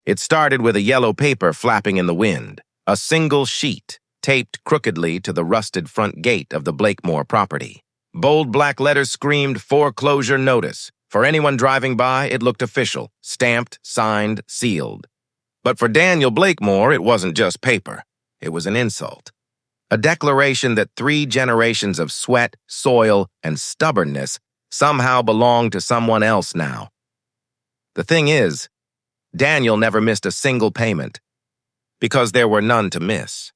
It started with a yellow paper flapping in the wind, a single sheet taped crookedly to the rusted front gate of the Blakemore property. Bold black letters screamed foreclosure notice. For anyone driving by, it looked official, stamped, signed, sealed. But for Daniel Blakemore, it wasn't just paper. It was an insult. A declaration that 3 generations of sweat, soil, and stubbornness somehow belonged to someone else now. The thing is, Daniel never missed a single payment, because there were none to miss.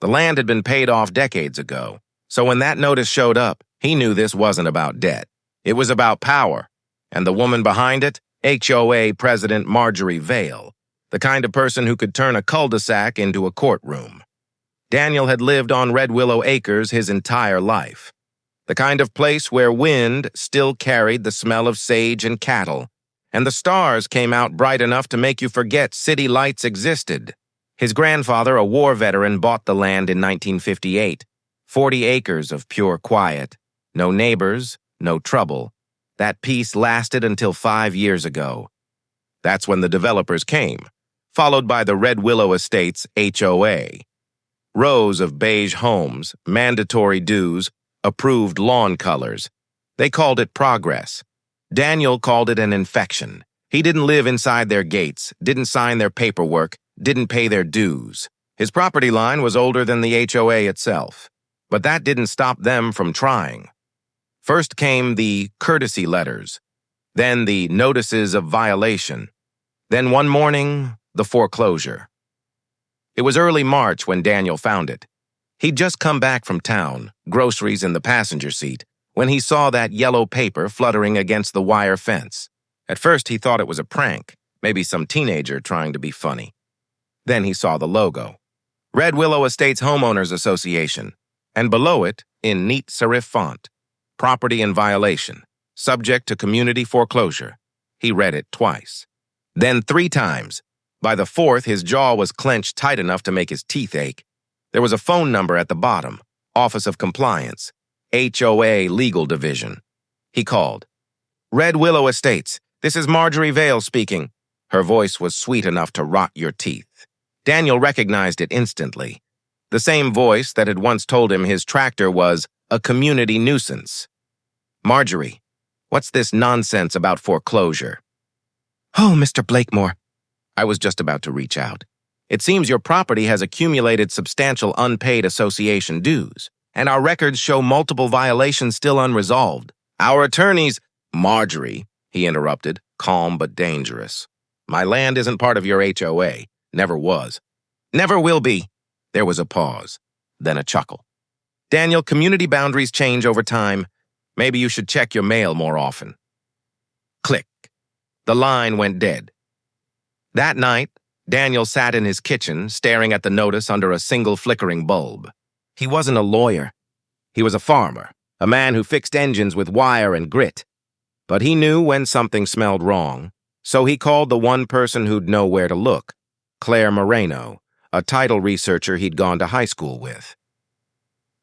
The land had been paid off decades ago, so when that notice showed up, he knew this wasn't about debt. It was about power, and the woman behind it, HOA President Marjorie Vale, the kind of person who could turn a cul-de-sac into a courtroom. Daniel had lived on Red Willow Acres his entire life, the kind of place where wind still carried the smell of sage and cattle, and the stars came out bright enough to make you forget city lights existed. His grandfather, a war veteran, bought the land in 1958, 40 acres of pure quiet. No neighbors, no trouble. That peace lasted until 5 years ago. That's when the developers came, followed by the Red Willow Estates HOA. Rows of beige homes, mandatory dues, approved lawn colors. They called it progress. Daniel called it an infection. He didn't live inside their gates, didn't sign their paperwork, didn't pay their dues. His property line was older than the HOA itself. But that didn't stop them from trying. First came the courtesy letters, then the notices of violation, then one morning, the foreclosure. It was early March when Daniel found it. He'd just come back from town, groceries in the passenger seat, when he saw that yellow paper fluttering against the wire fence. At first, he thought it was a prank, maybe some teenager trying to be funny. Then he saw the logo, Red Willow Estates Homeowners Association, and below it, in neat serif font, property in violation, subject to community foreclosure. He read it twice. Then 3 times. By the 4th, his jaw was clenched tight enough to make his teeth ache. There was a phone number at the bottom, Office of Compliance, HOA Legal Division. He called. Red Willow Estates, this is Marjorie Vale speaking. Her voice was sweet enough to rot your teeth. Daniel recognized it instantly. The same voice that had once told him his tractor was a community nuisance. Marjorie, what's this nonsense about foreclosure? Oh, Mr. Blakemore. I was just about to reach out. It seems your property has accumulated substantial unpaid association dues, and our records show multiple violations still unresolved. Our attorneys— Marjorie, he interrupted, calm but dangerous. My land isn't part of your HOA. Never was. Never will be. There was a pause, then a chuckle. Daniel, community boundaries change over time. Maybe you should check your mail more often. Click. The line went dead. That night, Daniel sat in his kitchen, staring at the notice under a single flickering bulb. He wasn't a lawyer. He was a farmer, a man who fixed engines with wire and grit. But he knew when something smelled wrong, so he called the one person who'd know where to look, Claire Moreno, a title researcher he'd gone to high school with.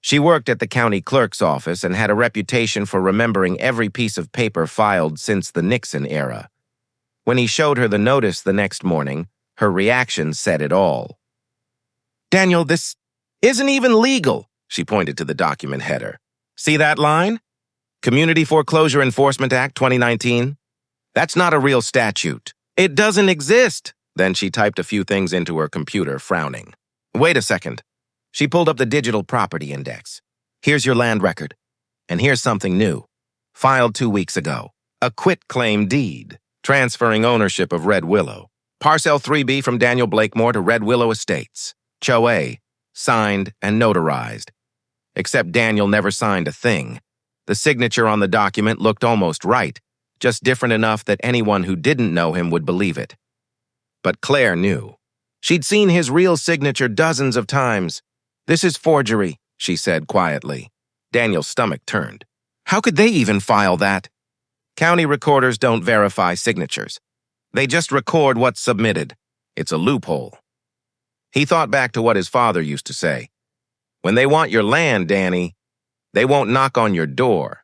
She worked at the county clerk's office and had a reputation for remembering every piece of paper filed since the Nixon era. When he showed her the notice the next morning, her reaction said it all. Daniel, this isn't even legal, she pointed to the document header. See that line? Community Foreclosure Enforcement Act 2019? That's not a real statute. It doesn't exist. Then she typed a few things into her computer, frowning. Wait a second. She pulled up the digital property index. Here's your land record. And here's something new. Filed 2 weeks ago. A quitclaim deed, transferring ownership of Red Willow. Parcel 3B from Daniel Blakemore to Red Willow Estates. HOA. Signed and notarized. Except Daniel never signed a thing. The signature on the document looked almost right, just different enough that anyone who didn't know him would believe it. But Claire knew. She'd seen his real signature dozens of times. This is forgery, she said quietly. Daniel's stomach turned. How could they even file that? County recorders don't verify signatures. They just record what's submitted. It's a loophole. He thought back to what his father used to say. When they want your land, Danny, they won't knock on your door.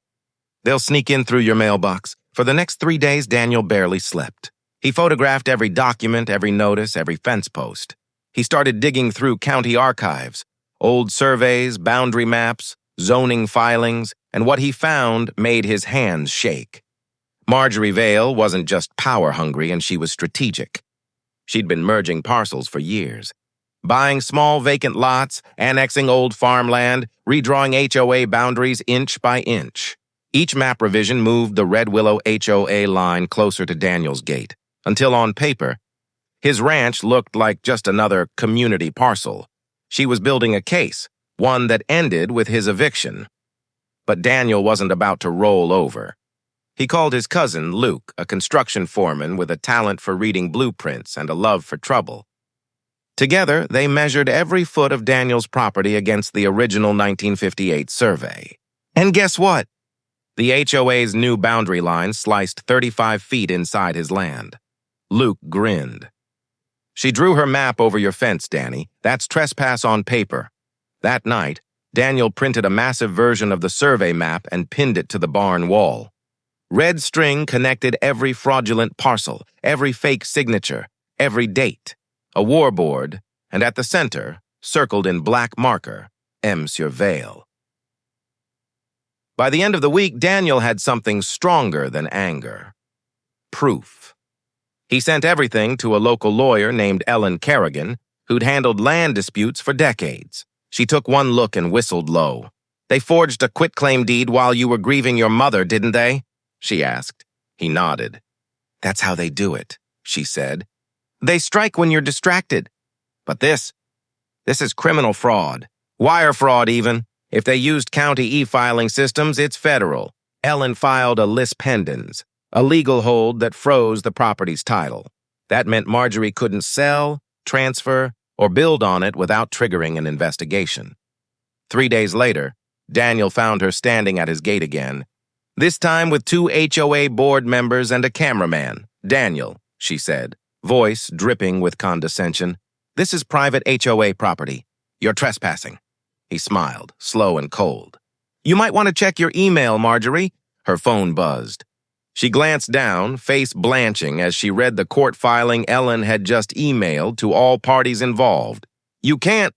They'll sneak in through your mailbox. For the next 3 days, Daniel barely slept. He photographed every document, every notice, every fence post. He started digging through county archives, old surveys, boundary maps, zoning filings, and what he found made his hands shake. Marjorie Vale wasn't just power-hungry, and she was strategic. She'd been merging parcels for years, buying small vacant lots, annexing old farmland, redrawing HOA boundaries inch by inch. Each map revision moved the Red Willow HOA line closer to Daniel's gate, until on paper, his ranch looked like just another community parcel. She was building a case, one that ended with his eviction. But Daniel wasn't about to roll over. He called his cousin, Luke, a construction foreman with a talent for reading blueprints and a love for trouble. Together, they measured every foot of Daniel's property against the original 1958 survey. And guess what? The HOA's new boundary line sliced 35 feet inside his land. Luke grinned. "She drew her map over your fence, Danny. That's trespass on paper." That night, Daniel printed a massive version of the survey map and pinned it to the barn wall. Red string connected every fraudulent parcel, every fake signature, every date. A warboard, and at the center, circled in black marker, M. Sur Vale. By the end of the week, Daniel had something stronger than anger. Proof. He sent everything to a local lawyer named Ellen Kerrigan, who'd handled land disputes for decades. She took one look and whistled low. "They forged a quitclaim deed while you were grieving your mother, didn't they?" she asked. He nodded. "That's how they do it," she said. "They strike when you're distracted. But this is criminal fraud. Wire fraud, even. If they used county e-filing systems, it's federal." Ellen filed a lis pendens, a legal hold that froze the property's title. That meant Marjorie couldn't sell, transfer, or build on it without triggering an investigation. 3 days later, Daniel found her standing at his gate again, this time with 2 HOA board members and a cameraman. "Daniel," she said, voice dripping with condescension, "this is private HOA property. You're trespassing." He smiled, slow and cold. "You might want to check your email, Marjorie." Her phone buzzed. She glanced down, face blanching, as she read the court filing Ellen had just emailed to all parties involved. "You can't—"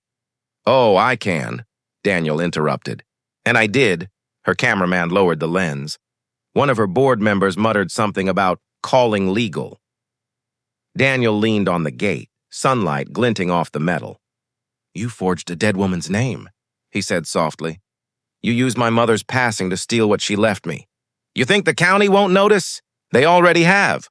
"Oh, I can," Daniel interrupted. "And I did." Her cameraman lowered the lens. One of her board members muttered something about calling legal. Daniel leaned on the gate, sunlight glinting off the metal. "You forged a dead woman's name," he said softly. "You used my mother's passing to steal what she left me. You think the county won't notice? They already have."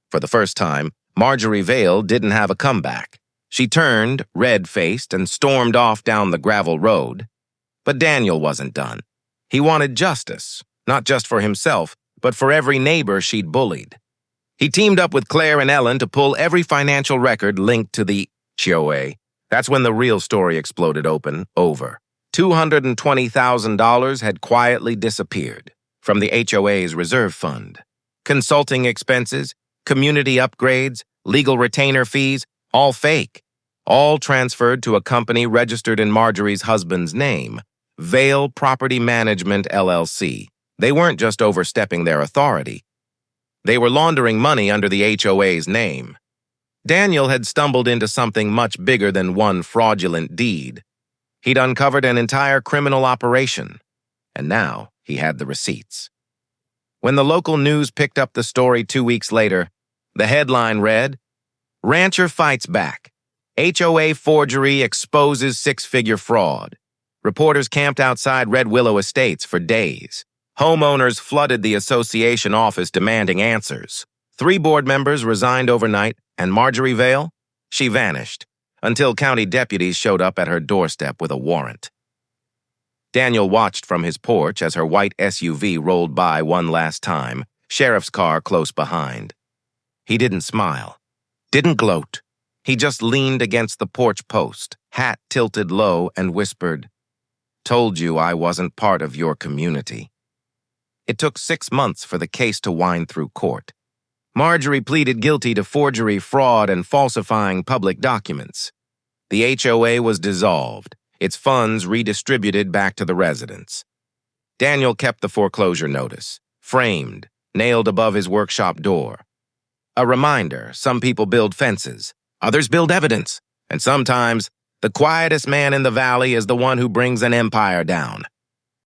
For the first time, Marjorie Vale didn't have a comeback. She turned, red-faced, and stormed off down the gravel road. But Daniel wasn't done. He wanted justice, not just for himself, but for every neighbor she'd bullied. He teamed up with Claire and Ellen to pull every financial record linked to the HOA. That's when the real story exploded open, over. $220,000 had quietly disappeared from the HOA's reserve fund. Consulting expenses, community upgrades, legal retainer fees, all fake. All transferred to a company registered in Marjorie's husband's name, Vale Property Management, LLC. They weren't just overstepping their authority. They were laundering money under the HOA's name. Daniel had stumbled into something much bigger than one fraudulent deed. He'd uncovered an entire criminal operation, and now he had the receipts. When the local news picked up the story 2 weeks later, the headline read, "Rancher Fights Back. HOA Forgery Exposes Six-Figure Fraud." Reporters camped outside Red Willow Estates for days. Homeowners flooded the association office demanding answers. 3 board members resigned overnight, and Marjorie Vale? She vanished, until county deputies showed up at her doorstep with a warrant. Daniel watched from his porch as her white SUV rolled by one last time, sheriff's car close behind. He didn't smile, didn't gloat. He just leaned against the porch post, hat tilted low, and whispered, "Told you I wasn't part of your community." It took 6 months for the case to wind through court. Marjorie pleaded guilty to forgery, fraud, and falsifying public documents. The HOA was dissolved, its funds redistributed back to the residents. Daniel kept the foreclosure notice, framed, nailed above his workshop door. A reminder, some people build fences, others build evidence, and sometimes the quietest man in the valley is the one who brings an empire down.